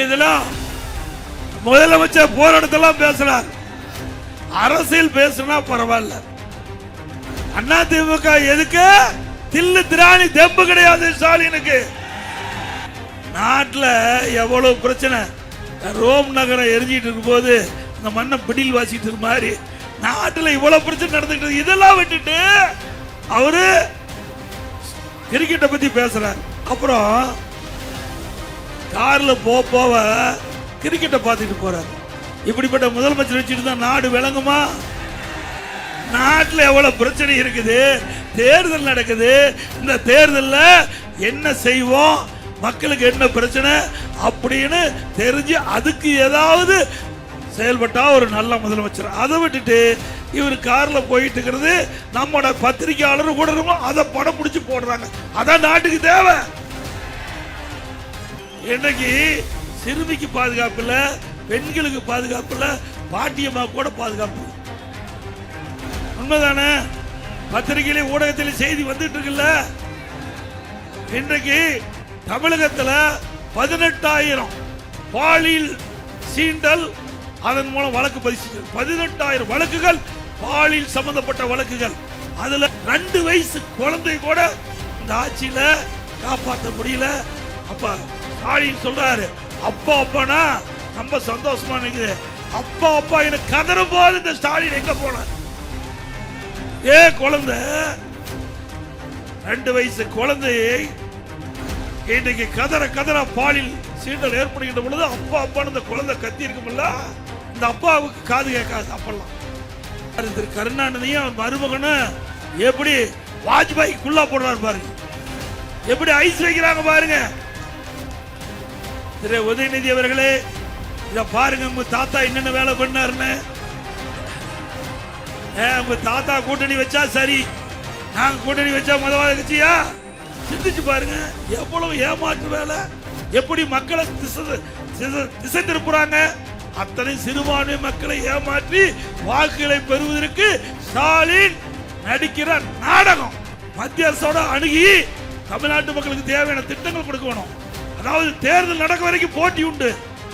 இதெல்லாம் முதலமைச்சர் போராட்டத்தெல்லாம் பேசுறார். அரசியல் பேசுனா பரவாயில்ல. அதிமுக எதுக்கு தில்லு திராணி தெம்பு கிடையாது ஸ்டாலினுக்கு. நாட்டில் எவ்வளவு பிரச்சனை. ரோம் நகரம் எரிஞ்சிட்டு இருக்கும் போது இந்த மண்ணை பிடில் வாசிட்டு இருக்க மாதிரி நாட்டில் இவ்வளவு பிரச்சனை நடந்துட்டு இதெல்லாம் விட்டுட்டு அவரு கிரிக்கெட்டை பத்தி பேசுறார். அப்புறம் கார்ல போவ கிரிக்கெட்டை பார்த்துட்டு போறார். இப்படிப்பட்ட முதலமைச்சர் வச்சுட்டு தான் நாடு விளங்குமா? நாட்டில் எவ்வளவு பிரச்சனை இருக்குது, தேர்தல் நடக்குது. இந்த தேர்தலில் என்ன செய்வோம், மக்களுக்கு என்ன பிரச்சனை அப்படின்னு தெரிஞ்சு அதுக்கு ஏதாவது செயல்பட்டா ஒரு நல்ல முதலமைச்சர். அதை விட்டுட்டு இவர் கார்ல போயிட்டு இருக்கிறது நம்மோட பத்திரிகையாளர் கூட இருக்கும், அதை படம் பிடிச்சி போடுறாங்க. அதான் நாட்டுக்கு தேவை. இன்னைக்கு சிறுமிக்கு பாதுகாப்பு இல்ல, பெண்களுக்கு பாதுகாப்பு இல்ல, பாட்டியம்மா கூட பாதுகாப்பு. உண்மைதானே? பத்திரிகையிலே ஊடகத்திலே செய்தி வந்துட்டு இருக்குல்ல. இன்றைக்கு தமிழகத்தில் 18,000 பாலியல் சீண்டல் அதன் மூலம் வழக்கு பதிவு. 18,000 வழக்குகள் பாலியல் சம்பந்தப்பட்ட வழக்குகள். அதுல 2 வயசு குழந்தை கூட இந்த ஆட்சியில காப்பாற்ற முடியல. அப்ப ஸ்டாலின் சொல்றாரு, அப்பா அப்பானா ரொம்ப சந்தோஷமா இருக்குது. அப்பா அப்பா எனக்கு கதறும் போது இந்த ஸ்டாலின் எங்க போன குழந்தை 2 வயசு குழந்தையை இன்றைக்கு கதற பாலில் சீண்டல் ஏற்படுகின்ற பொழுது அப்பா அப்பான்னு இந்த குழந்தை கத்தி இருக்கும்ல, இந்த அப்பாவுக்கு காது கேட்காது. அப்பெல்லாம் திரு கருணாநிதியும் மருமகனும் எப்படி வாஜ்பாய்க்குள்ளா போடுறாரு பாருங்க, எப்படி ஐஸ் வைக்கிறாங்க பாருங்க. திரு உதயநிதி அவர்களே இத பாருங்க, உங்க தாத்தா என்னென்ன வேலை பண்ணாருன்னு. உங்க தாத்தா கூட்டணி வச்சா சரி, நாங்க கூட்டணி வச்சா மதவாத கட்சியா? சிந்திச்சு பாருங்க, எவ்வளவு ஏமாற்று வேலை, எப்படி மக்களை திசை திருப்புறாங்க. அத்தனை சிறுபான்மை மக்களை ஏமாற்றி வாக்குகளை பெறுவதற்கு ஸ்டாலின் நடிக்கிற நாடகம். மத்திய அரசோட அணுகி தமிழ்நாட்டு மக்களுக்கு தேவையான திட்டங்கள் கொடுக்கணும். அதாவது தேர்தல் நடக்க வரைக்கும் போட்டி உண்டு,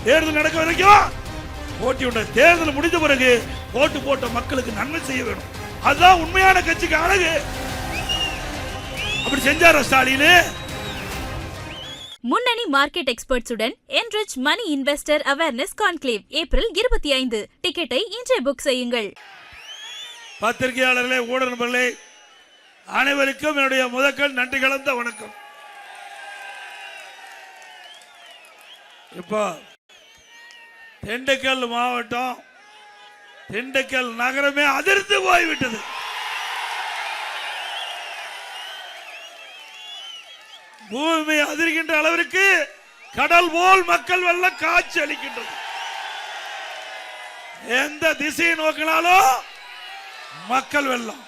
தேர்தல் நடக்க வரைக்கும் போட்டி உண்டு. தேர்தல் முடிந்த பிறகு ஓட்டு போட்ட மக்களுக்கு நன்மை செய்ய வேணும். அதுதான் உண்மையான கட்சிக்கு அழகு. அப்படி செஞ்சாரா ஸ்டாலின்? முன்னணி market எக்ஸ்பர்ட்ஸுடன் enrich money investor awareness conclave April 25. டிக்கெட்டை இன்றே புக் செய்யுங்கள். பத்திரிகையாளர்களே, ஊடக நண்பர்களே, அனைவருக்கும் என்னுடைய முதற்கண் நன்றி கலந்த வணக்கம். இப்போ திண்டுக்கல் மாவட்டம், திண்டுக்கல் நகரமே அதிர்ந்து போய்விட்டது. பூமி அதிர்கின்ற அளவிற்கு கடல் போல் மக்கள் வெள்ளம் காட்சி அளிக்கின்றது. எந்த திசையை நோக்கினாலும் மக்கள் வெள்ளம்.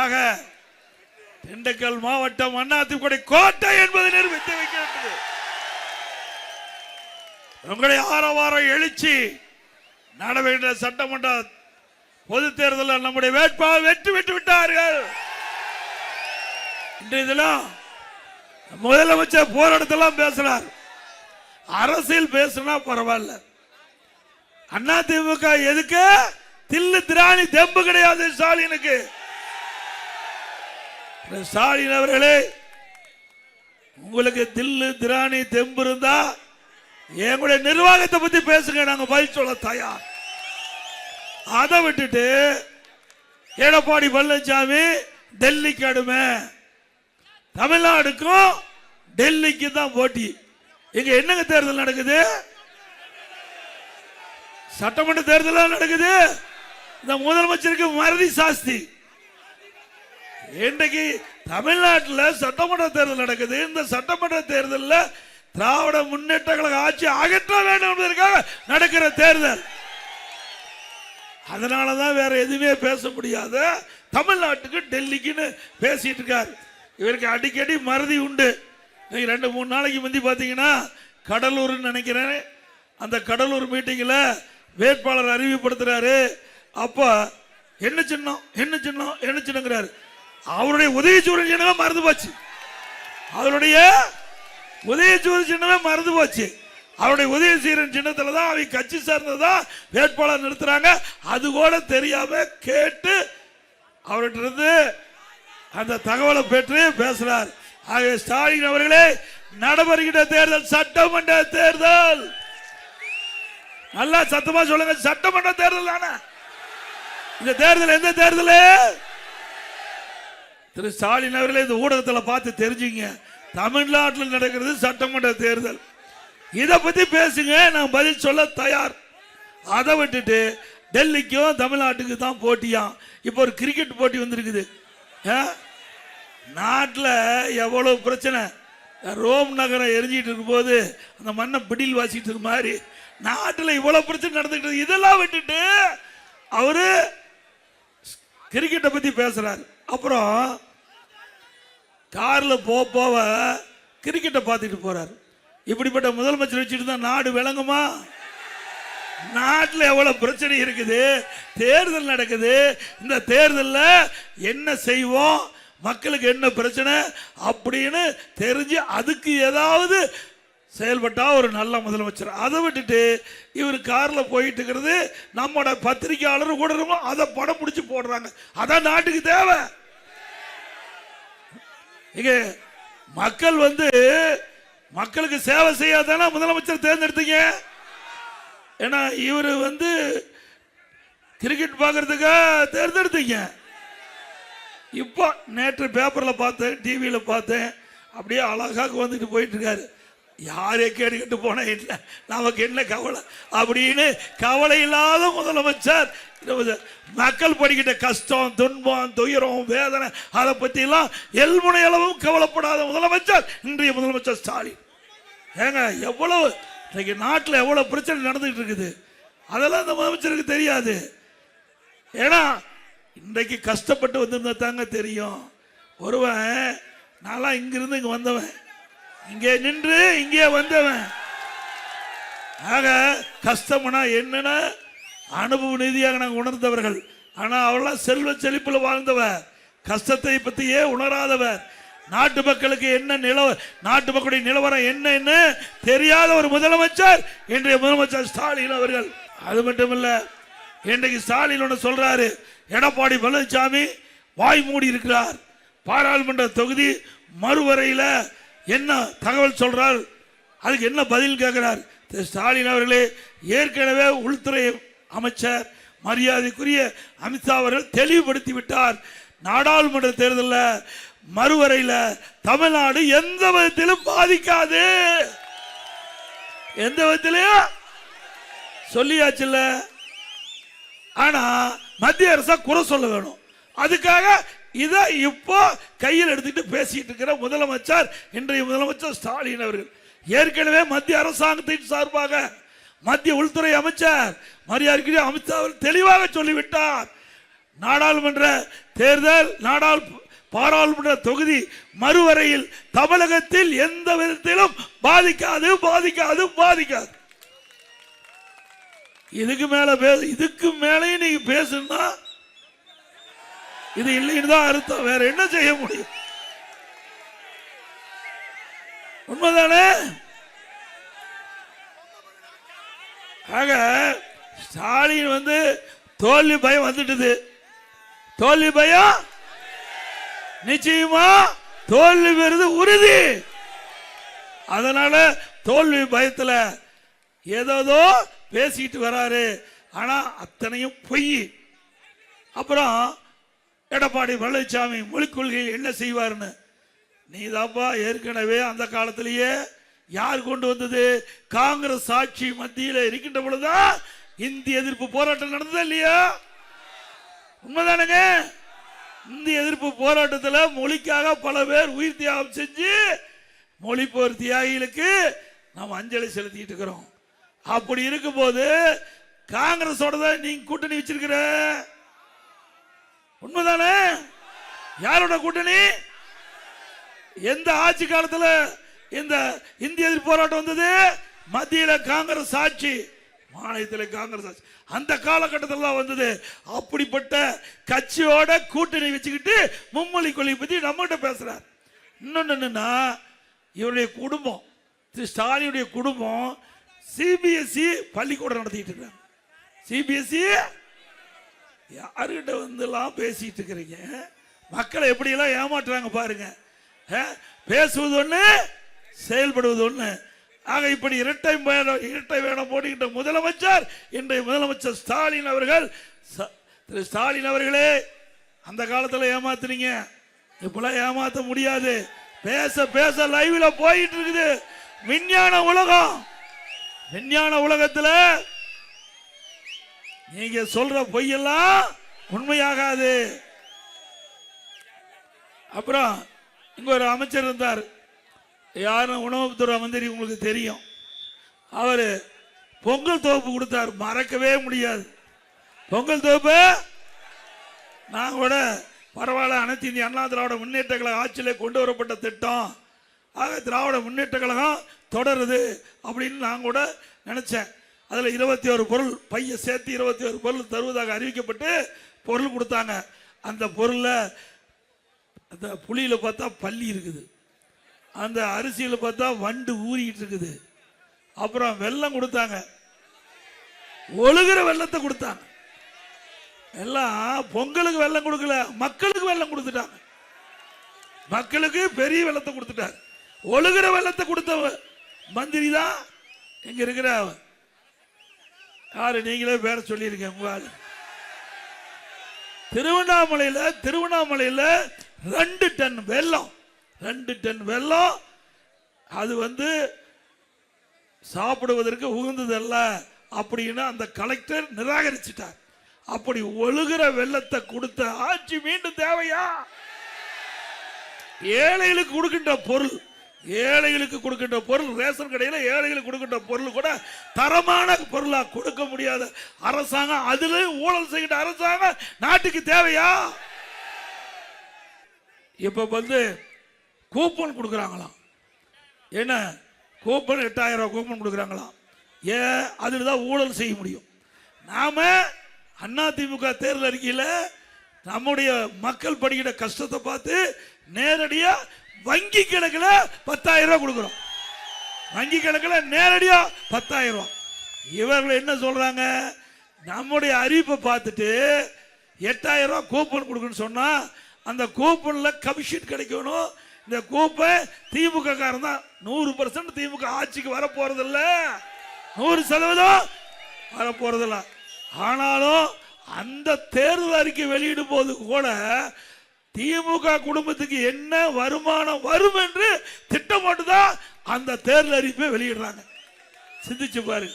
ஆக திண்டுக்கல் மாவட்டம் அதிமுக கோட்டை என்பதை நிரூபித்து வைக்கிறது. உங்களுடைய ஆரவாரம் எழுச்சி நடைபெற்ற சட்டமன்ற பொது தேர்தலில் நம்முடைய வேட்பாளர் வெற்றி பெற்று விட்டார்கள். இதெல்லாம் முதலமைச்சர் போராட்டத்தெல்லாம் பேசுறார். அரசியல் பேசுனா பரவாயில்ல. அதிமுக எதுக்கு தில்லு திராணி தெம்பு கிடையாது ஸ்டாலினுக்கு. ஸ்டாலின் அவர்களே, உங்களுக்கு தில்லு திராணி தெம்பு இருந்தா எங்களுடைய நிர்வாகத்தை பத்தி பேசுங்க, நாங்க பதில் சொல்ல தயார். அதை விட்டுட்டு எடப்பாடி பழனிசாமி டெல்லிக்கு அடுமை, தமிழ்நாடுக்கும் டெல்லிக்கு தான் போட்டி. இங்க என்னங்க தேர்தல் நடக்குது? சட்டமன்ற தேர்தல் நடக்குது. இந்த முதலமைச்சருக்கு மறதி சாஸ்தி. இன்றைக்கு தமிழ்நாட்டில் சட்டமன்ற தேர்தல் நடக்குது. இந்த சட்டமன்ற தேர்தலில் திராவிட முன்னேற்ற கழக ஆட்சி அகற்ற வேண்டும் என்பதற்காக நடக்கிற தேர்தல். அதனாலதான் வேற எதுவுமே பேச முடியாத தமிழ்நாட்டுக்கு டெல்லிக்குன்னு பேசிட்டு இருக்காரு. இவருக்கு அடிக்கடி மறதி உண்டு. 2-3 நாளைக்கு முந்தி பாத்தீங்கன்னா கடலூர் நினைக்கிறேன், அந்த கடலூர் மீட்டிங்ல வேட்பாளர் அறிவிப்படுத்துறாரு. அப்ப என்ன சின்னம் என்ன சின்னம் என்ன சின்னங்கிறாரு. அவருடைய உதயசூரியன் சின்னமே மறந்து போச்சு. அவருடைய உதயசூரியன் சின்னமே மறந்து போச்சு. அவருடைய உதயசீரன் சின்னத்துல தான் அவங்க கட்சி சார்ந்ததா வேட்பாளர் நிறுத்துறாங்க. அது கூட தெரியாம கேட்டு அவர்கிட்ட இருந்து அந்த தகவலை பெற்று பேசுறார். ஆகவே ஸ்டாலின் அவர்களே, நடைபெறுகின்ற தேர்தல் சட்டமன்ற தேர்தல். நல்லா சத்தமா சொல்லுங்க, சட்டமன்ற தேர்தல் தானே இந்த தேர்தல். எந்த தேர்தல்? திரு ஸ்டாலின் அவர்களே, இந்த ஊடகத்தில் பார்த்து தெரிஞ்சுங்க, தமிழ்நாட்டில் நடக்கிறது சட்டமன்ற தேர்தல். இதை பத்தி பேசுங்க, நான் பதில் சொல்ல தயார். அதை விட்டுட்டு டெல்லிக்கும் தமிழ்நாட்டுக்கு தான் போட்டியாம். இப்போ ஒரு கிரிக்கெட் போட்டி வந்திருக்குது. நாட்டில் எவ்வளவு பிரச்சனை. ரோம் நகரம் எரிஞ்சிட்டு இருக்கும் போது அந்த மண்ணை பிடில் வாசிட்டு இருக்க மாதிரி நாட்டில் இவ்வளவு பிரச்சனை நடந்துக்கிட்டு, இதெல்லாம் விட்டுட்டு அவரு கிரிக்கெட்டை பத்தி பேசுறாரு. அப்புறம் கார்ல போவ கிரிக்கெட்டை பார்த்துட்டு போறாரு. இப்படிப்பட்ட முதலமைச்சர் வச்சுட்டு தான் நாடு விளங்குமா? நாட்டில் எவ்வளவு பிரச்சனை இருக்குது, தேர்தல் நடக்குது. இந்த தேர்தலில் என்ன செய்வோம், மக்களுக்கு என்ன பிரச்சனை அப்படின்னு தெரிஞ்சு அதுக்கு ஏதாவது செயல்பட்டா ஒரு நல்ல முதலமைச்சர். அதை விட்டுட்டு இவர் கார்ல போயிட்டு இருக்கிறது, நம்மோட பத்திரிகையாளர் கூட அதை படம் பிடிச்சு போடுறாங்க. அதான் நாட்டுக்கு தேவை. இங்க மக்கள் மக்களுக்கு சேவை செய்யாதானே முதலமைச்சர் தேர்ந்தெடுத்தீங்க. ஏன்னா இவர் கிரிக்கெட் பார்க்கறதுக்கா தேர்ந்தெடுத்தீங்க. இப்போ நேற்று பேப்பர்ல பார்த்தேன், டிவியில பார்த்தேன், அப்படியே அழகாக வந்துட்டு போயிட்டு இருக்காரு. யாரே கேட்டுக்கிட்டு போனா இல்லை, நமக்கு என்ன கவலை அப்படின்னு கவலை இல்லாத முதலமைச்சர். மக்கள் படிக்கிட்ட கஷ்டம், துன்பம், துயரம், வேதனை அதை பத்தி எல்லாம் எல்முனை அளவும் கவலைப்படாத முதலமைச்சர் இன்றைய முதலமைச்சர் ஸ்டாலின். ஏங்க எவ்வளவு இன்னைக்கு நாட்டில் எவ்வளவு பிரச்சனை நடந்துட்டு இருக்குது, அதெல்லாம் இந்த முதலமைச்சருக்கு தெரியாது. ஏன்னா இன்றைக்கு கஷ்டப்பட்டு வந்திருந்தா தாங்க தெரியும். ஒருவன் நான்லாம் இங்கிருந்து இங்க வந்தவன், இங்கே நின்று இங்கே வந்தவன். ஆக கஷ்டம்னா என்னன்னா அனுபவ நீதியாக நாங்கள் உணர்ந்தவர்கள். ஆனா அவெல்லாம் செல்வ செழிப்பில் வாழ்ந்தவர், கஷ்டத்தை பற்றியே உணராதவர், நாட்டு மக்களுக்கு என்ன நாட்டு மக்களுடைய நிலவரம் என்ன தெரியாத ஒரு முதலமைச்சர் இன்றைய முதலமைச்சர் ஸ்டாலின் அவர்கள். அது மட்டும் இல்ல, இன்றைக்கு ஸ்டாலின் ஒன்று சொல்றாரு, எடப்பாடி பழனிசாமி வாய் மூடி இருக்கிறார். பாராளுமன்ற தொகுதி மறுவரையில என்ன தகவல் சொல்றார், அதுக்கு என்ன பதில் கேட்கிறார் ஸ்டாலின் அவர்களே. ஏற்கனவே உள்துறை அமைச்சர் மரியாதைக்குரிய அமித்ஷா அவர்கள் தெளிவுபடுத்தி விட்டார், நாடாளுமன்ற தேர்தலில் மறுவரையில தமிழ்நாடு எந்த விதத்திலும் பாதிக்காது. எந்த விதத்திலும் சொல்லியாச்சுல்ல. ஆனா மத்திய அரசை குறை சொல்ல வேணும். அதுக்காக இதை இப்போ கையில் எடுத்துட்டு பேசிட்டு இருக்கிற முதலமைச்சர் இன்றைய முதலமைச்சர் ஸ்டாலின் அவர்கள். ஏற்கனவே மத்திய அரசாங்கத்தின் சார்பாக மத்திய உள்துறை அமைச்சர் மரியாதைக்குரிய அமித்ஷா அவர்கள் தெளிவாக சொல்லிவிட்டார், நாடாளுமன்ற தேர்தல் பாராளுமன்ற தொகுதி மறுவரையில் தமிழகத்தில் எந்த விதத்திலும் பாதிக்காது பாதிக்காது பாதிக்காது. இதுக்கு மேலே நீங்க பேசுனா இது இல்லைன்னு தான் அர்த்தம். வேற என்ன செய்ய முடியும்? உண்மைதானே? ஆக ஸ்டாலின் தோல்வி பயம் வந்துட்டது. தோல்வி பயம் நிச்சயமா தோல்வி பெறுது உறுதி. அதனால தோல்வி பயத்துல ஏதோ பேசிட்டு வராரு. ஆனா அத்தனையும் பொய். அப்புறம் எடப்பாடி பழனிசாமி மொழிக் கொள்கையில் என்ன செய்வார்னு நீதாப்பா ஏற்கனவே அந்த காலத்திலேயே யார் கொண்டு வந்தது? காங்கிரஸ் ஆட்சி மத்தியில் இருக்கின்ற பொழுதுதான் இந்திய எதிர்ப்பு போராட்டம் நடந்ததா இல்லையா? உண்மைதானுங்க. இந்திய எதிர்ப்பு போராட்டத்தில் மொழிக்காக பல பேர் உயிர் தியாகம் செஞ்சு மொழி போர் தியாகிகளுக்கு நாம் அஞ்சலி செலுத்திட்டு இருக்கிறோம். அப்படி இருக்கும் போது காங்கிரஸோட தான் நீங்க கூட்டணி வச்சிருக்கிற. உண்மைதானே? யாரோட கூட்டணி? எந்த ஆட்சி காலத்தில் இந்த இந்திய எதிர்ப்பு போராட்டம் வந்தது? மத்தியில் காங்கிரஸ் ஆட்சி, மாநிலத்தில் காங்கிரஸ் ஆட்சி. அந்த காலகட்டத்தில் தான் வந்தது. அப்படிப்பட்ட கட்சியோட கூட்டணி வச்சுக்கிட்டு மும்மொழி கொள்கை பத்தி நம்மகிட்ட பேசுறார். இன்னொன்னு என்னன்னா, இவருடைய குடும்பம், திரு ஸ்டாலினுடைய குடும்பம் சிபிஎஸ்இ பள்ளிக்கூடம் நடத்திட்டு இருக்காங்க. சிபிஎஸ்இ யாருகிட்ட வந்துலாம் பேசிட்டு இருக்கிறீங்க? மக்களை எப்படியெல்லாம் ஏமாற்றுறாங்க பாருங்க. பேசுவது ஒண்ணு, செயல்படுவது ஒண்ணு. ஆக இப்படி இரட்டை வேடம் போட்டுக்கிட்ட முதலமைச்சர், இன்றைய முதலமைச்சர் ஸ்டாலின் அவர்கள். திரு ஸ்டாலின் அவர்களே, அந்த காலத்தில் ஏமாத்துறீங்க, இப்பெல்லாம் ஏமாத்த முடியாது. பேச பேச லைவ்ல போயிட்டு இருக்குது விஞ்ஞான உலகம். விஞ்ஞான உலகத்தில் நீங்க சொல்ற பொய்யெல்லாம் உண்மையாகாது. அப்புறம் இங்க ஒரு அமைச்சர் இருந்தார், யாரும் உணவுத்துறை மந்திரி, உங்களுக்கு தெரியும். அவரு பொங்கல் தொகுப்பு கொடுத்தார், மறக்கவே முடியாது. பொங்கல் தொகுப்பு நான் கூட பரவாயில்ல, அனைத்து இந்திய அண்ணா திராவிட முன்னேற்ற கழக ஆட்சியிலே கொண்டு வரப்பட்ட திட்டம், ஆக திராவிட முன்னேற்ற கழகம் தொடருது அப்படின்னு நான் கூட நினைச்சேன். அதில் 21 பொருள் பைய சேர்த்து 21 பொருள் தருவதாக அறிவிக்கப்பட்டு பொருள் கொடுத்தாங்க. அந்த பொருளில் அந்த புளியில் பார்த்தா பள்ளி இருக்குது, அந்த அரிசியில் பார்த்தா வண்டு ஊறிக்கிட்டு இருக்குது. அப்புறம் வெல்லம் கொடுத்தாங்க, ஒழுகிற வெள்ளத்தை கொடுத்தாங்க. எல்லாம் பொங்கலுக்கு வெள்ளம் கொடுக்கல, மக்களுக்கு வெள்ளம் கொடுத்துட்டாங்க. மக்களுக்கு பெரிய வெள்ளத்தை கொடுத்துட்டாங்க. ஒழுகிற வெள்ளத்தை கொடுத்த மந்திரி தான் இங்க இருக்கிற யாரு, நீங்களே பேர சொல்லியிருக்கேன். உங்களால் திருவண்ணாமலையில் 2 டன் வெல்லம், 2 டன் வெல்லம், அது வந்து சாப்பிடுவதற்கு உகந்ததல்ல அப்படின்னு அந்த கலெக்டர் நிராகரிச்சிட்டார். அப்படி ஒழுகிற வெள்ளத்தை கொடுத்த ஆட்சி மீண்டும் தேவையா? ஏழைகளுக்கு கொடுக்கின்ற பொருள், ஏழைகளுக்கு கொடுக்கின்ற பொருள், ரேஷன் கடையில் ஏழைகளுக்கு கொடுக்கின்ற பொருள் கூட தரமான பொருளா கொடுக்க முடியாத அரசாங்கம், அதுல ஊழல் செய்கின்ற அரசாங்கம் நாட்டுக்கு தேவையா? இப்ப வந்து கூப்பன் கொடுக்கறாங்களாம். என்ன கூப்பன் 8000 ரூபாய் கூப்பன் கொடுக்கறாங்களாம். ஏன்? அதில் தான் ஊழல் செய்ய முடியும். நாம அதிமுக தேர்தல் அறிக்கையில் நம்முடைய மக்கள் படுகிற கஷ்டத்தை பார்த்து நேரடியா வங்கி கணக்கில் 10000 ரூபாய் கொடுக்கிறோம். வங்கி கணக்கில் நேரடியா 10000 ரூபாய். இவர்கள் என்ன சொல்றாங்க? நம்முடைய அறிவிப்பை பார்த்துட்டு 8000 ரூபாய் கூப்பன் கொடுக்கணும்னு சொன்னா அந்த கூப்பன்ல கமிஷன் கிடைக்கணும். இந்த கூப்பன் திமுக காரன் தான் 100% திமுக ஆட்சிக்கு வர போறதில்ல, 100% வர போறதில்ல. ஆனாலும் அந்த தேர்தல் அறிக்கை வெளியிடும் போது கூட திமுக குடும்பத்துக்கு என்ன வருமானம் வரும் என்று திட்டமிட்டுதான் அந்த தேர்தல் அறிவிப்பை வெளியிடுறாங்க. சிந்திச்சு பாரு,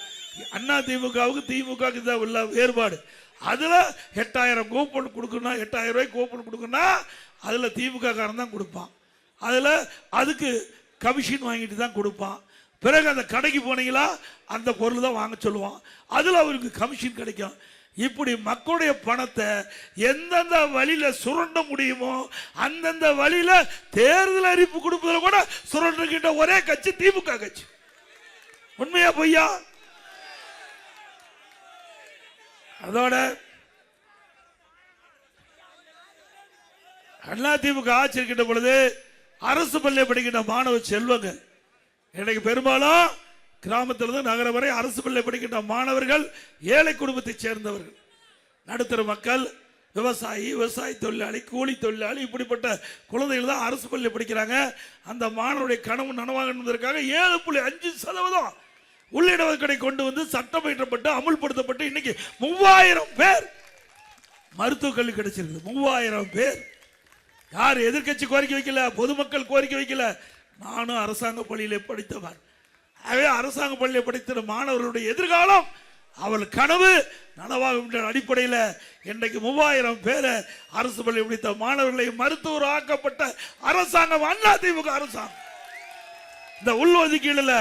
அண்ணா திமுகவுக்கு திமுகவுக்கு தான் உள்ள வேறுபாடு. அதுல 8000 கூப்பன் கொடுக்கணும், 8000 ரூபாய் கூப்பன் கொடுக்கணும், அதுல திமுக காரன் தான் கொடுப்பான். அதுல அதுக்கு கமிஷன் வாங்கிட்டு தான் கொடுப்பான். பிறகு அந்த கடைக்கு போனீங்களா அந்த பொருள் தான் வாங்க சொல்லுவான், அதுல அவருக்கு கமிஷன் கிடைக்கும். இப்படி மக்களுடைய பணத்தை எந்தெந்த வழியில சுரண்ட முடியுமோ அந்தந்த வழியில தேர்தல் அறிவிப்பு கொடுப்பதில் கூட சுரண்டுகின்ற ஒரே கட்சி திமுக கட்சி. உண்மையா பொய்யா? அதோட அண்ணா திமுக ஆட்சி இருக்கின்ற பொழுது அரசு பள்ளியை படிக்கின்ற மாணவ செல்வங்கள், இன்னைக்கு பெரும்பாலும் கிராமத்திலிருந்து நகரம் வரை அரசு பள்ளி படிக்கின்ற மாணவர்கள் ஏழை குடும்பத்தை சேர்ந்தவர்கள், நடுத்தர மக்கள், விவசாயி தொழிலாளி, கூலி தொழிலாளி, இப்படிப்பட்ட குழந்தைகள் தான் அரசு பள்ளி படிக்கிறாங்க. அந்த மாணவருடைய கனவு நனவாக 7.5% உள்ளிடஒதுக்கீடை கொண்டு வந்து சட்டம் இயற்றப்பட்டு அமுல்படுத்தப்பட்டு இன்னைக்கு 3000 பேர் மருத்துவ கல்வி கிடைச்சிருக்கு. 3000 பேர். யார் எதிர்கட்சி கோரிக்கை வைக்கல, பொதுமக்கள் கோரிக்கை வைக்கல. நானும் அரசாங்க பள்ளியிலே படித்தவன். ஆகவே அரசாங்க பள்ளியை படித்த மாணவர்களுடைய எதிர்காலம் அவள் கனவு நனவாகும் என்ற அடிப்படையில் இன்றைக்கு 3000 பேரை அரசு பள்ளி படித்த மாணவர்களை மருத்துவர் ஆக்கப்பட்ட அரசாங்கம் அதிமுக அரசாங்கம். இந்த உள்ஒதுக்கீடுல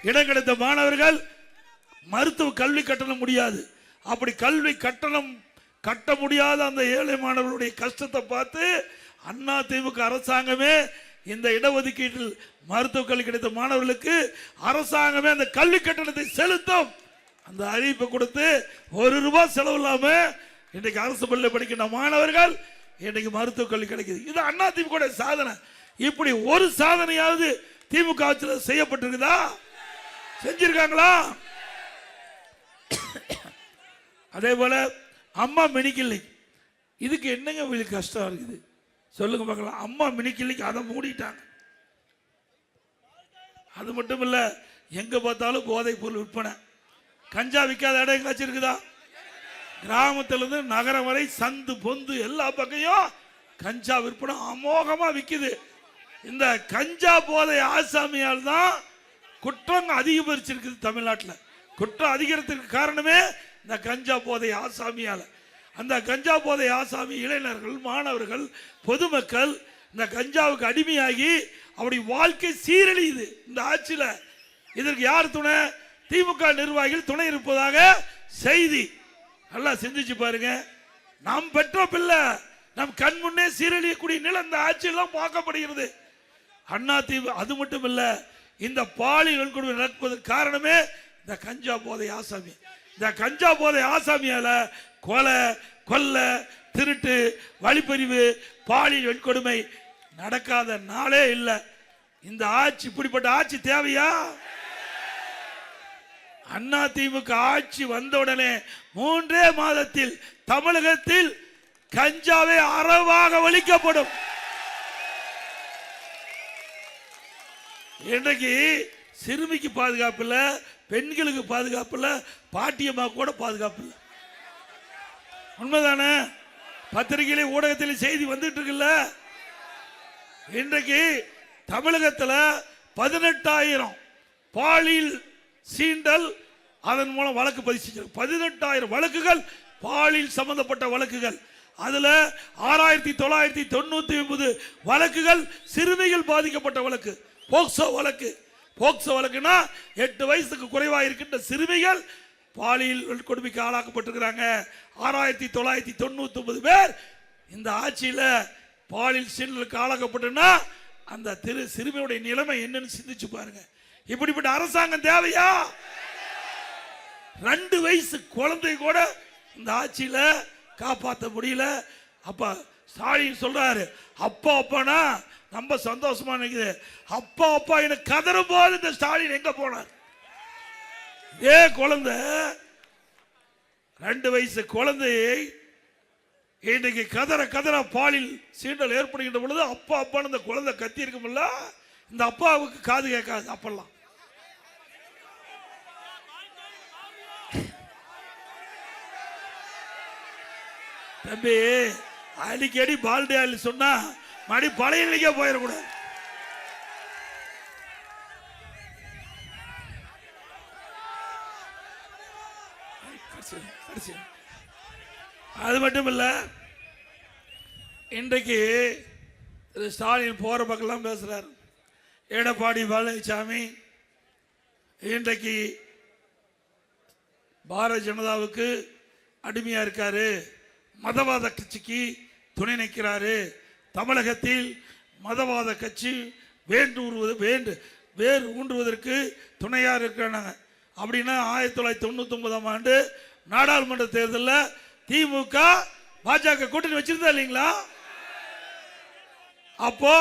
இடம் கிடைத்த மாணவர்கள் மருத்துவ கல்வி கட்டணம் முடியாது. அப்படி கல்வி கட்டணம் கட்ட முடியாத அந்த ஏழை மாணவர்களுடைய கஷ்டத்தை பார்த்து அதிமுக அரசாங்கமே இந்த இடஒதுக்கீட்டில் மருத்துவ கல்வி கிடைத்த மாணவர்களுக்கு அரசாங்கமே அந்த கல்வி கட்டணத்தை செலுத்தும் அந்த அறிவிப்பை கொடுத்து 1 ரூபாய் செலவு இல்லாம இன்றைக்கு அரசு பள்ளியில் படிக்கின்ற மாணவர்கள் இன்றைக்கு மருத்துவ கல்வி கிடைக்குது. இது அதிமுக சாதனை. இப்படி ஒரு சாதனையாவது திமுக ஆட்சியில் செய்யப்பட்டிருக்குதா? செஞ்சிருக்காங்களா? அதே போல அம்மா மினி கிளினிக், இதுக்கு என்னங்க உங்களுக்கு கஷ்டம் இருக்குது சொல்லுங்க பார்க்கலாம். அம்மா மினி கிளினிக் அதை மூடிட்டாங்க. அது மட்டும் இல்ல, எங்க பார்த்தாலும் போதைப் பொருள் விற்பனை. கஞ்சா விற்காத இடம் எங்காச்சும் இருக்குதா? கிராமத்திலிருந்து நகரம் வரை சந்து பொந்து எல்லா பக்கையும் கஞ்சா விற்பனை அமோகமா விற்குது. இந்த கஞ்சா போதை ஆசாமியால் தான் குற்றம் அதிகரிச்சிருக்குது தமிழ்நாட்டில். குற்றம் அதிகரிக்கிறதுக்கு காரணமே இந்த கஞ்சா போதை ஆசாமியால. அந்த கஞ்சா போதை ஆசாமி இளைஞர்கள், மாணவர்கள், பொதுமக்கள் இந்த கஞ்சாவுக்கு அடிமையாகி அப்படி வாழ்க்கை சீரழியுது இந்த ஆட்சியில். இதற்கு யார் துணை? திமுக நிர்வாகிகள் துணை இருப்பதாக செய்தி. நல்லா சிந்திச்சு பாருங்க. நாம் பெற்ற பிள்ளை நம் கண் முன்னே சீரழியக்கூடிய நிலை இந்த ஆட்சியெல்லாம் பார்க்கப்படுகிறது. அண்ணா தீவு அது மட்டும் இல்ல, இந்த பாலியல் வன்கொடுமை நடப்பதற்கு காரணமே இந்த கஞ்சா போதை ஆசாமி. இந்த கஞ்சா போதை ஆசாமியால கொலை, கொல்ல, திருட்டு, வழிப்பறிவு, பாலியல் வன்கொடுமை நடக்காத நாளே இல்லை. இந்த ஆட்சி, இப்படிப்பட்ட ஆட்சி தேவையா? அண்ணா திமுக ஆட்சி வந்தவுடனே 3 மாதத்தில் தமிழகத்தில் கஞ்சாவை அறவாக ஒழிக்கப்படும். இன்றைக்கு சிறுமிக்கு பாதுகாப்பு இல்ல, பெண்களுக்கு பாதுகாப்பு இல்ல, பாட்டியம்மா கூட பாதுகாப்பு இல்லை. உண்மைதானே? பத்திரிகையிலே ஊடகத்தில் செய்தி வந்துட்டு இருக்குல்ல. இன்றைக்கு தமிழகத்தில் 18,000 பாலியல் சீண்டல் அதன் மூலம் வழக்கு பதிவு செஞ்சு 18,000 வழக்குகள் பாலியல் சம்பந்தப்பட்ட வழக்குகள். அதுல 6,999 வழக்குகள் சிறுமிகள் பாதிக்கப்பட்ட வழக்கு, போக்சோ வழக்கு. போக்சோ வழக்குனா 8 வயசுக்கு குறைவாக இருக்கின்ற சிறுமிகள் பாலியல் கொடுமைக்கு ஆளாக்கப்பட்டிருக்கிறாங்க. 6,999 பேர் இந்த ஆட்சியில பாலியல் சீண்டலுக்கு ஆளாக்கப்பட்டுன்னா அந்த சிறுமியுடைய நிலைமை என்னன்னு சிந்திச்சு பாருங்க. இப்படிப்பட்ட அரசாங்கம் தேவையா? 2 வயசு குழந்தை கூட இந்த ஆட்சியில காப்பாற்ற முடியல. அப்ப ஸ்டாலின் சொல்றாரு, அப்பா அப்பானா ரொம்ப சந்தோஷமா நினைக்குது. அப்பா அப்பா எனக்கு கதறும் போது இந்த ஸ்டாலின் எங்க போனார்? ஏ குழந்தை, 2 வயசு குழந்தையை இன்னைக்கு கதற கதற பாலில் சீண்டல் ஏற்படுகின்ற பொழுது அப்பா அப்பான்னு இந்த குழந்தை கத்தி இருக்கும்ல, இந்த அப்பாவுக்கு காது கேட்காது. அப்பெல்லாம் தம்பி அடிக்கடி பால்டே சொன்னா மறுபடி பழைய நிலைக்கே போயிடக்கூடாது. அது மட்டும் இல்ல, இன்றைக்கு ஸ்டாலின் போற பக்கம் பேசுறாரு. எடப்பாடி பழனிசாமி இன்றைக்கு பாரதிய ஜனதாவுக்கு அடிமையா இருக்காரு, மதவாத கட்சிக்கு துணை நிற்கிறாரு. தமிழகத்தில் மதவாத கட்சி வேறு ஊன்றுவதற்கு துணையா இருக்கிறாங்க அப்படின்னா 1999ஆம் ஆண்டு நாடாளுமன்ற தேர்தலில் திமுக பாஜக கூட்டணி வச்சிருந்தா இல்லைங்களா? அப்போ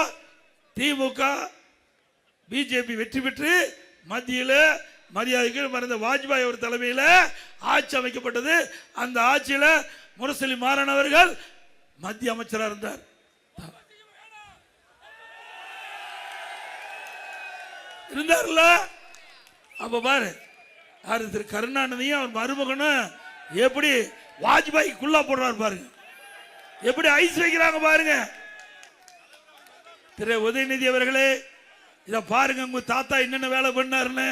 திமுக பிஜேபி வெற்றி பெற்று மத்தியில் மரியாதைக்கு மறைந்த வாஜ்பாய் அவர் தலைமையில் ஆட்சி அமைக்கப்பட்டது. அந்த ஆட்சியில் முரசொலி மாறன் அவர்கள் மத்திய அமைச்சராக இருந்தார். இருந்தார்ல. அப்ப பாரு, திரு கருணாநிதியும் அவர் மருமகனும் எப்படி வாஜ்பாய் குள்ளா போடுறாரு பாருங்க, எப்படி ஐஸ் வைக்கிறாங்க பாருங்க. திரு உதயநிதி அவர்களே, இத பாருங்க, உங்க தாத்தா என்னென்ன வேலை பண்ணாருன்னு.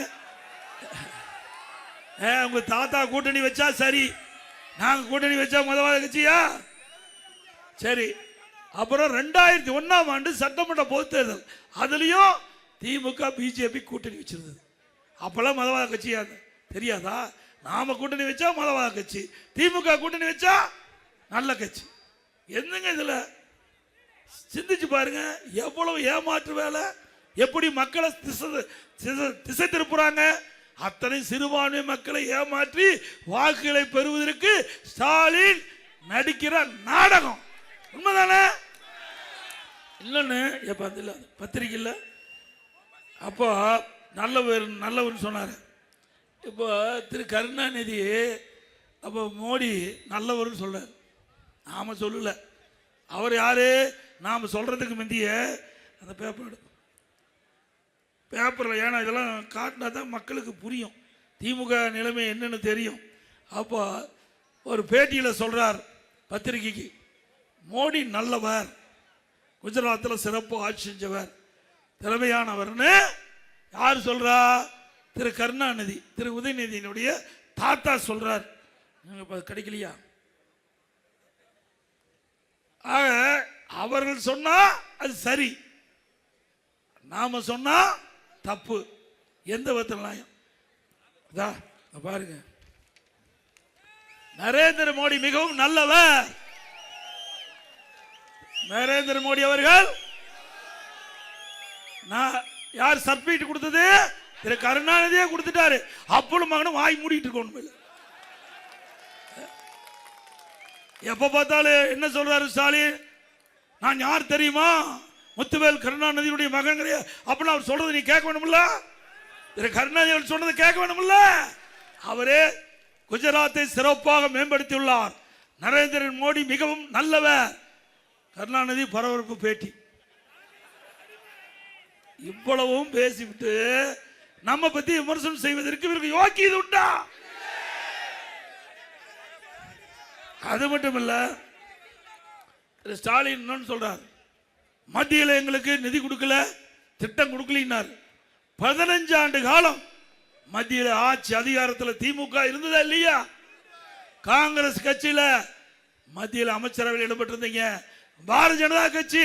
உங்க தாத்தா கூட்டணி வச்சா சரி, நாங்க கூட்டணி வச்சா மதவாத கட்சியா? சரி. அப்புறம் 2001ஆம் ஆண்டு சட்டமன்ற பொது தேர்தல், அதுலயும் திமுக பிஜேபி கூட்டணி வச்சிருந்தது. அப்பெல்லாம் மதவாத கட்சியா தெரியாதா? நாம கூட்டணி வச்சா மதவாத கட்சி, திமுக கூட்டணி வச்சா நல்ல கட்சி. என்னங்க இதுல சிந்திச்சு பாருங்க. எவ்வளவு ஏமாற்று வேலை, எப்படி மக்களை திசை திருப்புறாங்க. அத்தனை சிறுபான்மை மக்களை ஏமாற்றி வாக்குகளை பெறுவதற்கு ஸ்டாலின் நடிக்கிற நாடகம். உண்மைதானே? இல்லன்னு பத்திரிகையில் அப்போ நல்லவர் சொன்னார். இப்போ திரு கருணாநிதி அப்போ மோடி நல்லவர்னு சொல்றார். நாம சொல்லல, அவர் யாரு? நாம சொல்றதுக்கு முந்திய அந்த பேப்பரில் ஏன்னா இதெல்லாம் காட்டினா தான் மக்களுக்கு புரியும், திமுக நிலைமை என்னன்னு தெரியும். அப்போ ஒரு பேட்டியில் சொல்றார் பத்திரிகைக்கு, மோடி நல்லவர், குஜராத்தில் சிறப்பு ஆட்சி செஞ்சவர், திறமையானவர்னு யார் சொல்றா? திரு கருணாநிதி, திரு உதயநிதியினுடைய தாத்தா சொல்றார். கிடைக்கலையா? ஆக அவர்கள் சொன்னா அது சரி, நாம சொன்னா தப்பு. எந்த விதத்தில் நியாயம்? பாருங்க, நரேந்திர மோடி மிகவும் நல்லவர். நரேந்திர மோடி அவர்கள் யார் சர்டிபிகேட் கொடுத்தது? திரு கருணாநிதியே கொடுத்துட்டாரு. அப்பளும் மகனும் வாய் மூடிட்டு இருக்கணும். எப்ப பார்த்தாலும் என்ன சொல்றாரு ஸ்டாலின்? நான் யார் தெரியுமா? முத்துவேல் கருணாநிதியுடைய மகன். அப்பெல்லாம் அவர் சொல்றது நீ கேட்க வேணும்ல? திரு கருணாநிதி அவர் சொன்னது கேட்க வேணும்ல? அவரே குஜராத்தை சிறப்பாக மேம்படுத்தியுள்ளார். நரேந்திர மோடி மிகவும் நல்லவர். கருணாநிதி பரபரப்பு பேட்டி. இவ்வளவும் பேசிவிட்டு நம்ம பத்தி விமர்சனம் செய்வதற்கு இவருக்கு யோக்கியது உண்டா? அது மட்டும் இல்ல, ஸ்டாலின் சொல்றார், மத்தியில் எங்களுக்கு நிதி கொடுக்கல, திட்டம் கொடுக்கலினார். 15 ஆண்டு காலம் மத்தியில் ஆட்சி அதிகாரத்தில் திமுக இருந்ததா இல்லையா? காங்கிரஸ் கட்சியில மத்தியில் அமைச்சரவையில் இடம்பெற்றிருந்தீங்க. பாரதிய ஜனதா கட்சி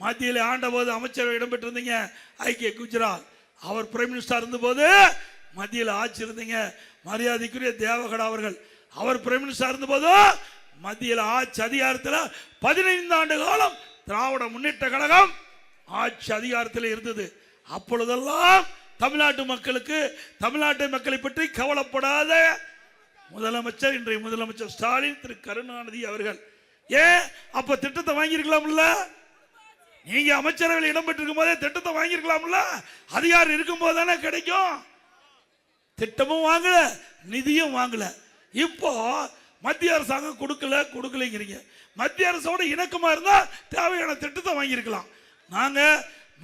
மத்தியில் ஆண்ட போது அமைச்சரவை இடம்பெற்றிருந்தீங்க. ஐக்கிய குஜராத் அவர் பிரைம் மினிஸ்டர் இருந்த போது மத்தியில் ஆட்சி இருந்தீங்க. மரியாதைக்குரிய தேவகடா அவர்கள் அவர் பிரைம் மினிஸ்டர் இருந்த போது மத்தியில் ஆட்சி அதிகாரத்தில் 15 ஆண்டு காலம் திராவிட முன்னேற்ற கழகம் ஆட்சி அதிகாரத்தில் இருந்தது. அப்பொழுதெல்லாம் தமிழ்நாட்டு மக்களுக்கு, தமிழ்நாட்டு மக்களை பற்றி கவலைப்படாத முதலமைச்சர் இன்றைய முதலமைச்சர் ஸ்டாலின் திரு கருணாநிதி அவர்கள். ஏன் அப்ப திட்டத்தை வாங்கியிருக்கலாம்ல? நீங்க அமைச்சரவையில் இடம்பெற்றிருக்கும் போதே திட்டத்தை வாங்கியிருக்கலாம்ல? அதிகாரம் இருக்கும் போது தானே கிடைக்கும். திட்டமும் வாங்கல, நிதியும் வாங்கல. இப்போ மத்திய அரசாங்கம் கொடுக்கலங்கிறீங்க. மத்திய அரசோட இணக்கமா இருந்தா தேவையான திட்டத்தை வாங்கியிருக்கலாம். நாங்க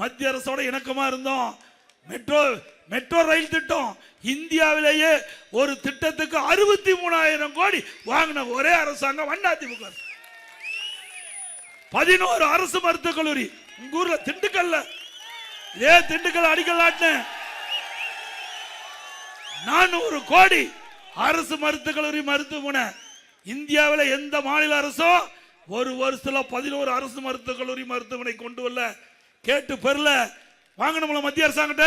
மத்திய அரசோட இணக்கமா இருந்தோம். மெட்ரோ ரயில் திட்டம் இந்தியாவிலேயே ஒரு திட்டத்துக்கு 63,000 கோடி வாங்கின ஒரே அரசாங்கம் அதிமுக. 11 அரசு மருத்துவக் கல்லூரி உங்க ஊர்ல திண்டுக்கல்ல, இதே திண்டுக்கல் அடிக்கல் நாட்டு 400 கோடி அரசு மருத்துவக் கல்லூரி மருத்துவமனை. இந்தியாவில் எந்த மாநில அரசோ ஒரு வருஷத்துல 11 அரசு மருத்துவக் கல்லூரி மருத்துவமனை கொண்டு வரல, கேட்டு பெறல. வாங்கணும்ல மத்திய அரசாங்கிட்ட.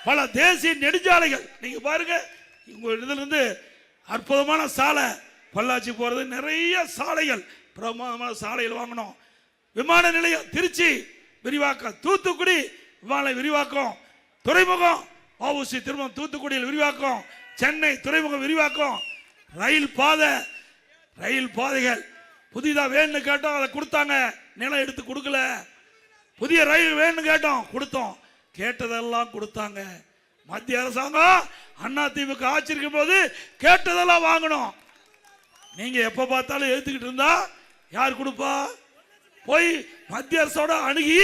பல தேசிய நெடுஞ்சாலைகள் நீங்க பாருங்க, இதுல இருந்து அற்புதமான சாலை, பொள்ளாச்சி போறது நிறைய சாலைகள், பிரமாதமான சாலைகள் வாங்கணும். விமான நிலையம் திருச்சி விரிவாக்கம், தூத்துக்குடி விமான விரிவாக்கம், துறைமுகம் வஉசி திருமணம் தூத்துக்குடியில் விரிவாக்கம், சென்னை துறைமுகம் விரிவாக்கம், ரயில் பாதைகள் புதிதா வேணும்னு கேட்டோம், அதை கொடுத்தாங்க. நிலம் எடுத்து கொடுக்கல. புதிய ரயில் வேணும்னு கேட்டோம், கொடுத்தோம். கேட்டதெல்லாம் கொடுத்தாங்க. மத்திய அரசாங்கம் அதிமுக ஆட்சி இருக்கும் போது கேட்டதெல்லாம் வாங்கணும். நீங்க எப்ப பார்த்தாலும் எழுத்துக்கிட்டு இருந்தா யார் கொடுப்பா? போய் மத்திய அரசோட அணுகி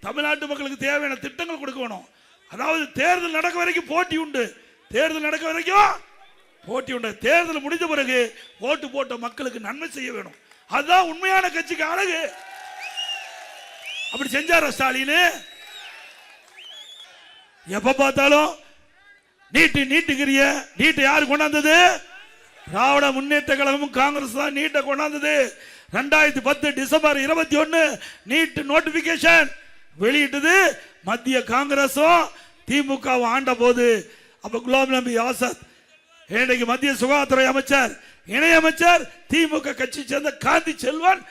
தமிழ்நாட்டு மக்களுக்கு தேவையான திட்டங்கள் கொடுக்கணும். அதாவது தேர்தல் நடக்க வரைக்கும் போட்டி உண்டு. தேர்தல் நடக்க வரைக்கும் போட்டி உண்டு. தேர்தல் முடிந்த பிறகு ஓட்டு போட்ட மக்களுக்கு நன்மை செய்ய வேணும். அதுதான் உண்மையான கட்சிக்கு அழகு. அப்படி செஞ்சார ஸ்டாலின். எப்ப பார்த்தாலும் நீட்டுங்கிறிய. நீட்டை யாரு கொண்டாந்தது? திராவிட முன்னேற்ற கழகமும் காங்கிரஸ் தான் நீட்டை கொண்டாந்தது. 2010 டிசம்பர் 21 நீட் நோட்டிபிகேஷன் வெளியிட்டது மத்திய காங்கிரசும் திமுக ஆண்ட போது. அப்ப குலாம் நபி ஆசாத் இன்றைக்கு மத்திய சுகாதாரத்துறை அமைச்சர், இணையமைச்சர், திமுக கட்சி சேர்ந்த காந்தி செல்வன்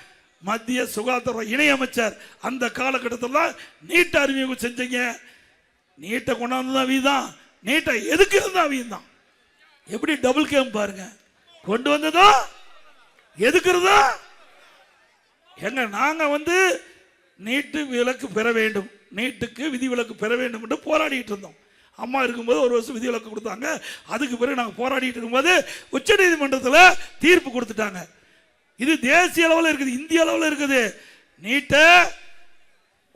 மத்திய சுகாதார இணையமைச்சர். அந்த காலகட்டத்தில் நீட்டை அறிமுகம் செஞ்சீங்க. நீட்டை கொண்டாந்து வீதான். நீட்டை எதுக்கு இருந்தா வீதான். எப்படி டபுள் கேம் பாருங்க. கொண்டு வந்ததோ எதுக்குறதோ எங்க நாங்க நீட்டு விலக்கு பெற வேண்டும், நீட்டுக்கு விதிவிலக்கு பெற வேண்டும் என்று போராடிட்டு இருந்தோம். அம்மா இருக்கும்போது 1 வருஷம் விதிவிலக்கு கொடுத்தாங்க. அதுக்கு பிறகு நாங்கள் போராடிட்டு இருக்கும்போது உச்சநீதிமன்றத்தில் தீர்ப்பு கொடுத்துட்டாங்க. இது தேசிய அளவில் இருக்குது, இந்திய அளவில் இருக்குது. நீட்டை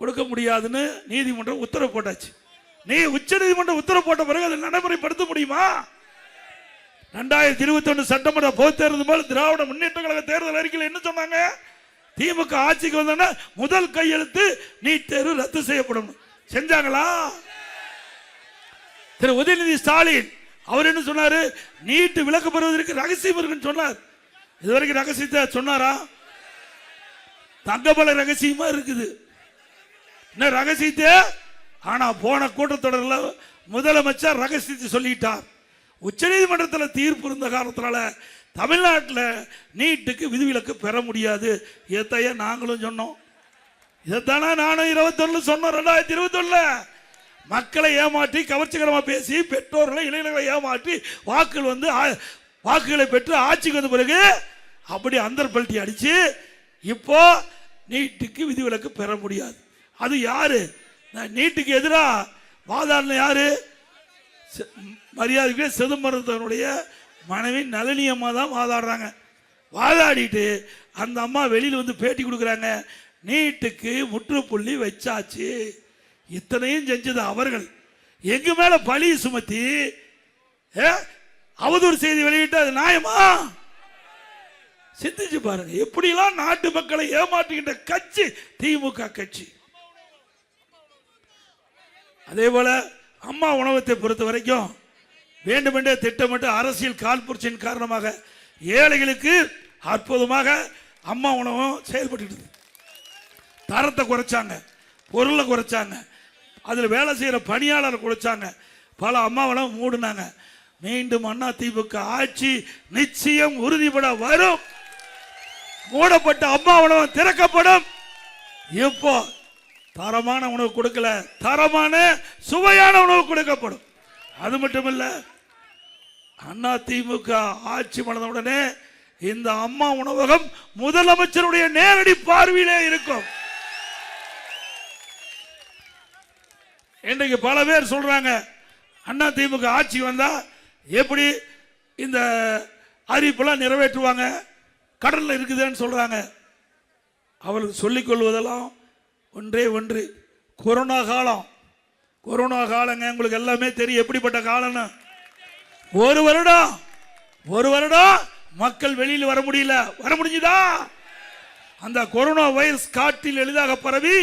கொடுக்க முடியாதுன்னு நீதிமன்றம் உத்தரவு போட்டாச்சு. நீ உச்சநீதிமன்றம் உத்தரவு போட்ட பிறகு அதை நடைமுறைப்படுத்த முடியுமா? 2021 சட்டமன்ற பொதுத் தேர்தல் போல திராவிட முன்னேற்ற கழக தேர்தல் அறிக்கையில் என்ன சொன்னாங்க? திமுக ஆட்சிக்கு வந்தோன்னா முதல் கையெழுத்து நீட் தேர்வு ரத்து செய்யப்படும். செஞ்சாங்களா? திரு உதயநிதி ஸ்டாலின் அவர் என்ன சொன்னாரு? நீட் விலக்கு பெறுவதற்கு ரகசியம் இருக்குன்னு சொன்னார். இதுவரைக்கும் ரகசியத்தை சொன்னாரா? தங்கபல ரகசியமா இருக்குது. என்ன ரகசியத்தை? ஆனா போன கூட்டத்தொடரில் முதலமைச்சர் ரகசியத்தை சொல்லிட்டார். உச்சநீதிமன்றத்தில் தீர்ப்பு இருந்த காரணத்தினால தமிழ்நாட்டில் நீட்டுக்கு விதிவிலக்கு பெற முடியாது. இதைத்தைய நாங்களும் சொன்னோம். இதைத்தானே நானும் 21 சொன்னோம். 2021 மக்களை ஏமாற்றி கவர்ச்சிகரமாக பேசி பெற்றோர்களை இளைஞர்களை ஏமாற்றி வாக்குகளை பெற்று ஆட்சிக்கு வந்த பிறகு அப்படி அந்தர் பல்ட்டி அடிச்சு இப்போ நீட்டுக்கு விதிவிலக்கு பெற முடியாது. அது யாரு? நீட்டுக்கு எதிராக வாதாடின யாரு? மரியாதைக்கு சிதம்பரத்தினுடைய மனைவி நளினி அம்மா தான் வாதாடுறாங்க. வாதாடிட்டு அந்த அம்மா வெளியில் வந்து பேட்டி கொடுக்குறாங்க. நீட்டுக்கு முற்றுப்புள்ளி வச்சாச்சு. இத்தனையும் செஞ்சது அவர்கள். எங்க மேல பழி சுமத்தி அவதூறு செய்தி வெளியிட்டு அது நியாயமா? சிந்திச்சு பாருங்க. எப்படிலாம் நாட்டு மக்களை ஏமாற்றுகின்ற கட்சி திமுக கட்சி. அதே போல அம்மா உணவகத்தை பொறுத்த வரைக்கும் வேண்டுமென்றே திட்டமிட்டு அரசியல் காழ்ப்புணர்ச்சியின் காரணமாக ஏழைகளுக்கு அற்புதமாக அம்மா உணவகம் செயல்பட்டு தரத்தை குறைச்சாங்க, பொருளை குறைச்சாங்க, அதில் வேலை செய்கிற பணியாளரை குறைச்சாங்க, பல அம்மா உணவகம் மூடினாங்க. மீண்டும் அண்ணா திமுக ஆட்சி நிச்சயம் உறுதிப்பட வரும். மூடப்பட்ட அம்மா உணவகம் திறக்கப்படும். இப்போ தரமான உணவு கொடுக்கல, தரமான சுவையான உணவு கொடுக்கப்படும். அது மட்டும் இல்ல, அண்ணா திமுக ஆட்சி மலர்ந்த உடனே இந்த அம்மா உணவகம் முதலமைச்சருடைய நேரடி பார்வையிலே இருக்கும். இன்றைக்கு பல பேர் சொல்றாங்க அண்ணா திமுக ஆட்சி வந்தா எப்படி இந்த அறிவிப்பெல்லாம் நிறைவேற்றுவாங்க, கடல்ல இருக்குதுன்னு சொல்றாங்க. அவளுக்கு சொல்லிக் கொள்வதெல்லாம் ஒன்றே ஒன்று, கொரோனா காலம். கொரோனா காலங்க உங்களுக்கு எல்லாமே தெரியும் எப்படிப்பட்ட காலம்னு. ஒரு வருடம் மக்கள் வெளியில் வர முடியல. வர முடிஞ்சுதா? அந்த கொரோனா வைரஸ் காற்றில் எளிதாக பரவி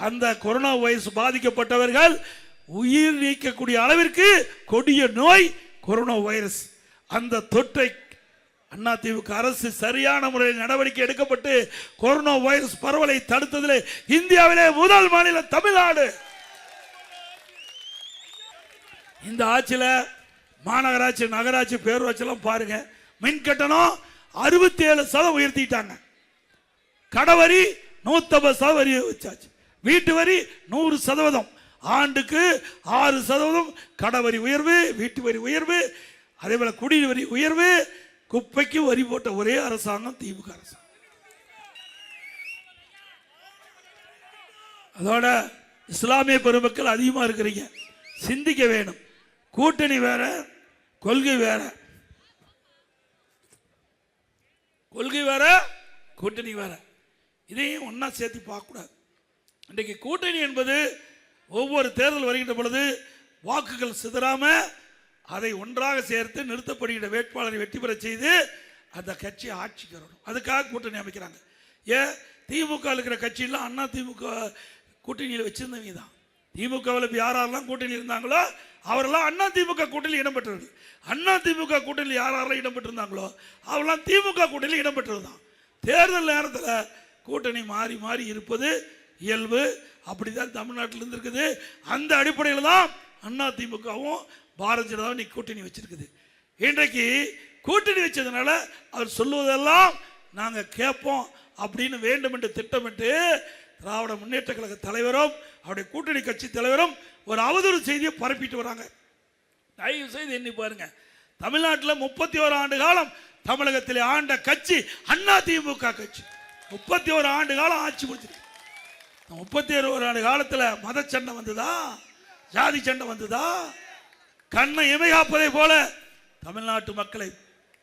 அந்த கொரோனா வைரஸ் பாதிக்கப்பட்டவர்கள் உயிர் நீக்கக்கூடிய அளவிற்கு கொடிய நோய் கொரோனா வைரஸ். அந்த தொற்றை அதிமுக அரசு சரியான முறையில் நடவடிக்கை எடுக்கப்பட்டு கொரோனா வைரஸ் பரவலை தடுத்ததில் இந்தியாவிலே முதல் மாநிலம் தமிழ்நாடு. இந்த ஆட்சியில் மாநகராட்சி, நகராட்சி, பேரூராட்சி எல்லாம் பாருங்க, மின் கட்டணம் 67% உயர்த்திட்டாங்க. கடவரி 150% வரி வச்சாச்சு. வீட்டு வரி 100%, ஆண்டுக்கு 6% கடவரி உயர்வு, வீட்டு வரி உயர்வு, அதே போல குடிநீர் வரி உயர்வு, குப்பைக்கு வரி போட்ட ஒரே அரசாங்கம் திமுக அரசாங்கம். அதோட இஸ்லாமிய பெருமக்கள் அதிகமா இருக்கிறீங்க, சிந்திக்க வேணும். கூட்டணி வேற, கொள்கை வேற. கொள்கை வேற, கூட்டணி வேற. இதையும் ஒன்னா சேர்த்து பார்க்க கூடாது. இன்றைக்கு கூட்டணி என்பது ஒவ்வொரு தேர்தல் வருகின்ற பொழுது வாக்குகள் சிதறாம அதை ஒன்றாக சேர்த்து நிறுத்தப்படுகின்ற வேட்பாளரை வெற்றி பெற செய்து அந்த கட்சி ஆட்சிக்கு வரணும். அதுக்காக கூட்டணி அமைக்கிறாங்க. ஏன் திமுக இருக்கிற கட்சியெல்லாம் அண்ணா திமுக கூட்டணியில் வச்சிருந்தவங்க தான். திமுகவில் யாரெல்லாம் கூட்டணி இருந்தாங்களோ அவரெல்லாம் அண்ணா திமுக கூட்டணியில் இடம்பெற்றவர்கள். அண்ணா திமுக கூட்டணியில் யாரெல்லாம் இடம்பெற்றிருந்தாங்களோ அவரெல்லாம் திமுக கூட்டணியில் இடம்பெற்றது தான். தேர்தல் நேரத்தில் கூட்டணி மாறி மாறி இருப்பது இயல்பு. அப்படிதான் தமிழ்நாட்டில் இருந்திருக்குது. அந்த அடிப்படையில் தான் அண்ணா திமுகவும் பாரதிய ஜனதாவும் இன்னைக்கு கூட்டணி வச்சிருக்குது. இன்றைக்கு கூட்டணி வச்சதுனால அவர் சொல்லுவதெல்லாம் நாங்கள் கேட்போம் அப்படின்னு வேண்டும் என்று திட்டமிட்டு திராவிட முன்னேற்ற கழக தலைவரும் அவருடைய கூட்டணி கட்சி தலைவரும் ஒரு அவதூறு செய்தியை பரப்பிட்டு வராங்க. தயவு செய்து எண்ணி பாருங்க, தமிழ்நாட்டில் 31 ஆண்டு காலம் தமிழகத்தில் ஆண்ட கட்சி அண்ணா திமுக கட்சி. 31 ஆண்டு காலம் ஆட்சி முடிச்சிருக்கு. 31 ஆண்டு காலத்தில் மத சண்டை வந்ததா? ஜாதி சண்டை வந்ததா? கண்ணை இமைகாப்பதை போல தமிழ்நாட்டு மக்களை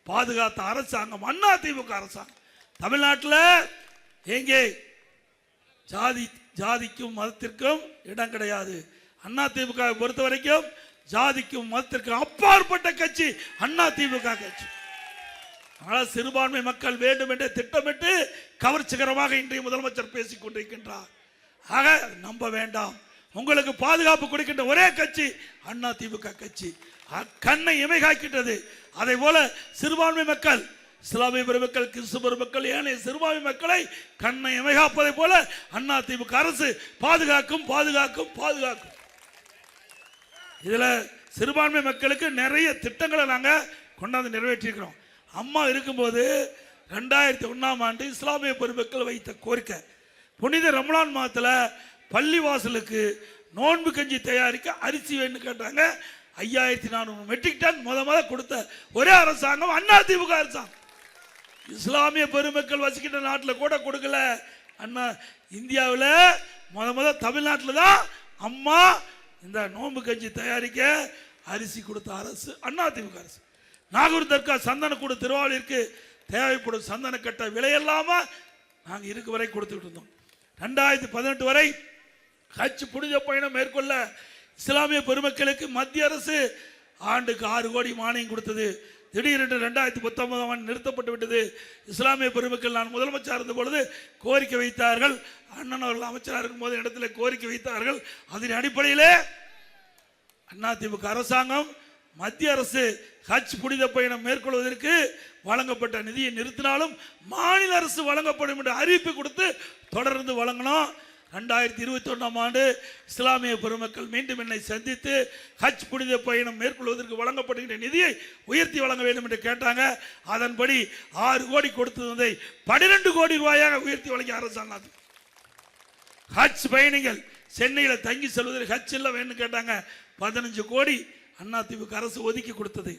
பாதுகாத்த அரசாங்கம் அதிமுக அரசாங்கம். தமிழ்நாட்டில் எங்கே ஜாதிக்கும் மதத்திற்கும் இடம் கிடையாது. அதிமுக பொறுத்த வரைக்கும் ஜாதிக்கும் மதத்திற்கும் அப்பாற்பட்ட கட்சி அதிமுக கட்சி. ஆனால் சிறுபான்மை மக்கள் வேண்டும் என்று திட்டமிட்டு கவர்ச்சிகரமாக இன்றைய முதலமைச்சர் பேசிக் கொண்டிருக்கின்றார். ஆக நம்ப வேண்டாம். உங்களுக்கு பாதுகாப்பு கொடுக்கின்ற ஒரே கட்சி அதிமுக கட்சி. கண்ணை இமைகாக்கின்றது. அதே போல சிறுபான்மை மக்கள், இஸ்லாமிய பெருமக்கள், கிறிஸ்துவ பெருமக்கள், ஏனைய சிறுபான்மை மக்களை கண்ணை இமைகாப்பதை போல அதிமுக அரசு பாதுகாக்கும் பாதுகாக்கும் பாதுகாக்கும். இதுல சிறுபான்மை மக்களுக்கு நிறைய திட்டங்களை நாங்க கொண்டாந்து நிறைவேற்றிருக்கிறோம். அம்மா இருக்கும்போது 2001ஆம் ஆண்டு இஸ்லாமிய பெருமக்கள் வைத்த கோரிக்கை, புனித ரமலான் மாதத்தில் பள்ளிவாசலுக்கு நோன்பு கஞ்சி தயாரிக்க அரிசி வேணும்னு கேட்டாங்க. 5400 மெட்ரிக் டன் முத கொடுத்த ஒரே அரசாங்கம் அதிமுக அரசாங்கம். இஸ்லாமிய பெருமக்கள் வசிக்கின்ற நாட்டில் கூட கொடுக்கல. அண்ணா இந்தியாவில் முத தமிழ்நாட்டில் தான் அம்மா இந்த நோன்பு கஞ்சி தயாரிக்க அரிசி கொடுத்த அரசு அதிமுக அரசு. நாகூர் தர்கா சந்தனக்கூடு திருவாரூருக்கு தேவைப்படும் சந்தன கட்ட விலையில்லாம நாங்கள் இருக்க வரை கொடுத்துட்டு இருந்தோம். 2018 வரை ஹஜ் புனித பயணம் மேற்கொள்ள இஸ்லாமிய பெருமக்களுக்கு மத்திய அரசு ஆண்டுக்கு 6 கோடி மானியம் கொடுத்தது. திடீரென்று 2019ஆம் ஆண்டு நிறுத்தப்பட்டு விட்டது. இஸ்லாமிய பெருமக்கள் நான் முதலமைச்சர் இருந்த பொழுது கோரிக்கை வைத்தார்கள். அண்ணன் அவர்கள் அமைச்சராக இருக்கும் போது இடத்துல கோரிக்கை வைத்தார்கள். அதன் அடிப்படையிலே அதிமுக அரசாங்கம் மத்திய அரசு ஹஜ் புனித பயணம் மேற்கொள்வதற்கு வழங்கப்பட்ட நிதியை நிறுத்தினாலும் மாநில அரசு வழங்கப்படும் என்று அறிவிப்பு கொடுத்து தொடர்ந்து வழங்கணும். 2021ஆம் ஆண்டு இஸ்லாமிய பெருமக்கள் மீண்டும் என்னை சந்தித்து ஹஜ் புனித பயணம் மேற்கொள்வதற்கு வழங்கப்படுகின்ற நிதியை உயர்த்தி வழங்க வேண்டும் என்று கேட்டாங்க. அதன்படி 6 கோடி கொடுத்ததை 12 கோடி ரூபாயாக உயர்த்தி வழங்கிய அரசாங்கம். ஹஜ் பயணிகள் சென்னையில் தங்கி செல்வதற்கு ஹஜ் எல்லாம் வேணும்னு கேட்டாங்க. 15 கோடி அதிமுக அரசு ஒதுக்கி கொடுத்தது.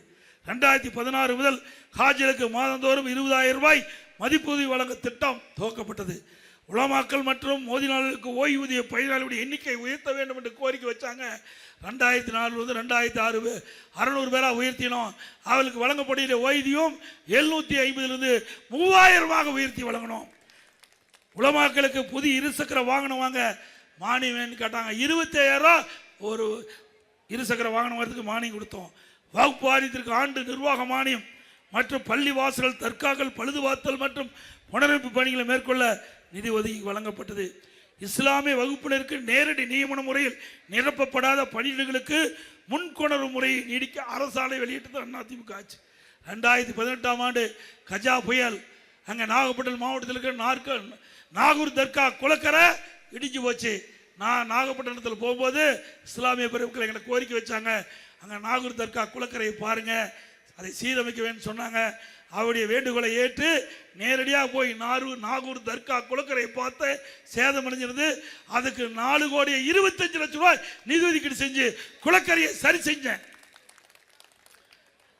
2016 முதல் ஹாஜிகளுக்கு மாதந்தோறும் 20,000 ரூபாய் மதிப்புதவி வழங்க திட்டம் துவக்கப்பட்டது. உலமாக்கள் மற்றும் மோதினாளர்களுக்கு ஓய்வூதிய பயனாளிகளுடைய எண்ணிக்கை உயர்த்த வேண்டும் என்று கோரிக்கை வச்சாங்க. 2004 முதல் 2006 600 பேராக உயர்த்தினோம். அவர்களுக்கு வழங்கப்படுகிற ஓய்வூதியம் 750 3000 உயர்த்தி வழங்கணும். உலமாக்களுக்கு புதிய இருசக்கர வாகனம் வாங்க மானியம் கேட்டாங்க. 25,000 ஒரு இருசக்கர வாகனம் வரதுக்கு மானியம் கொடுத்தோம். வகுப்பு வாரியத்திற்கு ஆண்டு நிர்வாக மானியம் மற்றும் பள்ளி வாசல்கள், தர்காக்கள் பழுதுபார்த்தல் மற்றும் புனரமைப்பு பணிகளை மேற்கொள்ள நிதி ஒதுக்கி வழங்கப்பட்டது. இஸ்லாமிய வகுப்பினருக்கு நேரடி நியமன முறையில் நிரப்பப்படாத பணியிடங்களுக்கு முன்கொணர்வு முறையை நீடிக்க அரசாணை வெளியிட்டது அதிமுக ஆட்சி. 2018ஆம் ஆண்டு கஜா புயல் அங்கே நாகப்பட்டினம் மாவட்டத்தில் இருக்கிற நாகூர் தர்கா குளக்கரை இடிஞ்சு போச்சு. நான் நாகப்பட்டினத்தில் போகும்போது இஸ்லாமிய பெருமக்கள் எங்களை கோரிக்கை வச்சாங்க, அங்கே நாகூர் தர்கா குளக்கரையை பாருங்க, அதை சீரமைக்க வேண்டும் சொன்னாங்க. அவருடைய வேண்டுகோளை ஏற்று நேரடியாக போய் நாகூர் தர்கா குளக்கரையை பார்த்து சேதமடைஞ்சிருந்து அதுக்கு 4 கோடி 25 லட்சம் ரூபாய் நிதி ஒதுக்கீடு செஞ்சு குளக்கரையை சரி செஞ்சேன்.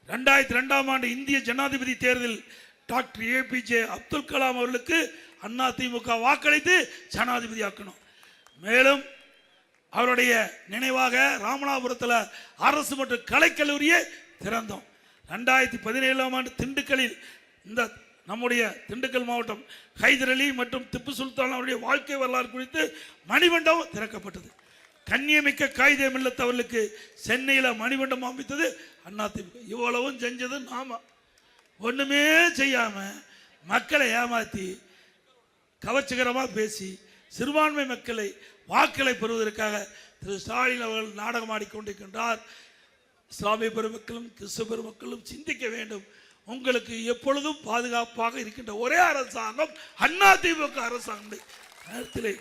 2002ஆம் ஆண்டு இந்திய ஜனாதிபதி தேர்தலில் டாக்டர் APJ அப்துல் கலாம் அவர்களுக்கு அதிமுக வாக்களித்து ஜனாதிபதி ஆக்கணும். மேலும் அவருடைய நினைவாக ராமநாதபுரத்தில் அரசு மற்றும் கலைக்கல்லூரியை திறந்தோம். 2017ஆம் ஆண்டு திண்டுக்கல்லில் இந்த நம்முடைய திண்டுக்கல் மாவட்டம் ஹைதர் அலி மற்றும் திப்பு சுல்தான் அவருடைய வாழ்க்கை வரலாறு குறித்து மணிமண்டபம் திறக்கப்பட்டது. கண்ணியமிக்க காயிதே மில்லத் அவர்களுக்கு சென்னையில் மணிமண்டபம் அமைத்தது அதிமுக. இவ்வளவும் செஞ்சது நாம. ஒண்ணுமே செய்யாம மக்களை ஏமாத்தி கவர்ச்சிகரமாக பேசி சிறுபான்மை மக்களை வாக்களை பெறுவதற்காக திரு ஸ்டாலின் அவர்கள் நாடகம் ஆடிக்கொண்டிருக்கின்றார். இஸ்லாமிய பெருமக்களும் கிறிஸ்துவ பெருமக்களும் சிந்திக்க வேண்டும். உங்களுக்கு எப்பொழுதும் பாதுகாப்பாக இருக்கின்ற ஒரே அரசாங்கம் அதிமுக அரசாங்கம். நேரத்திலே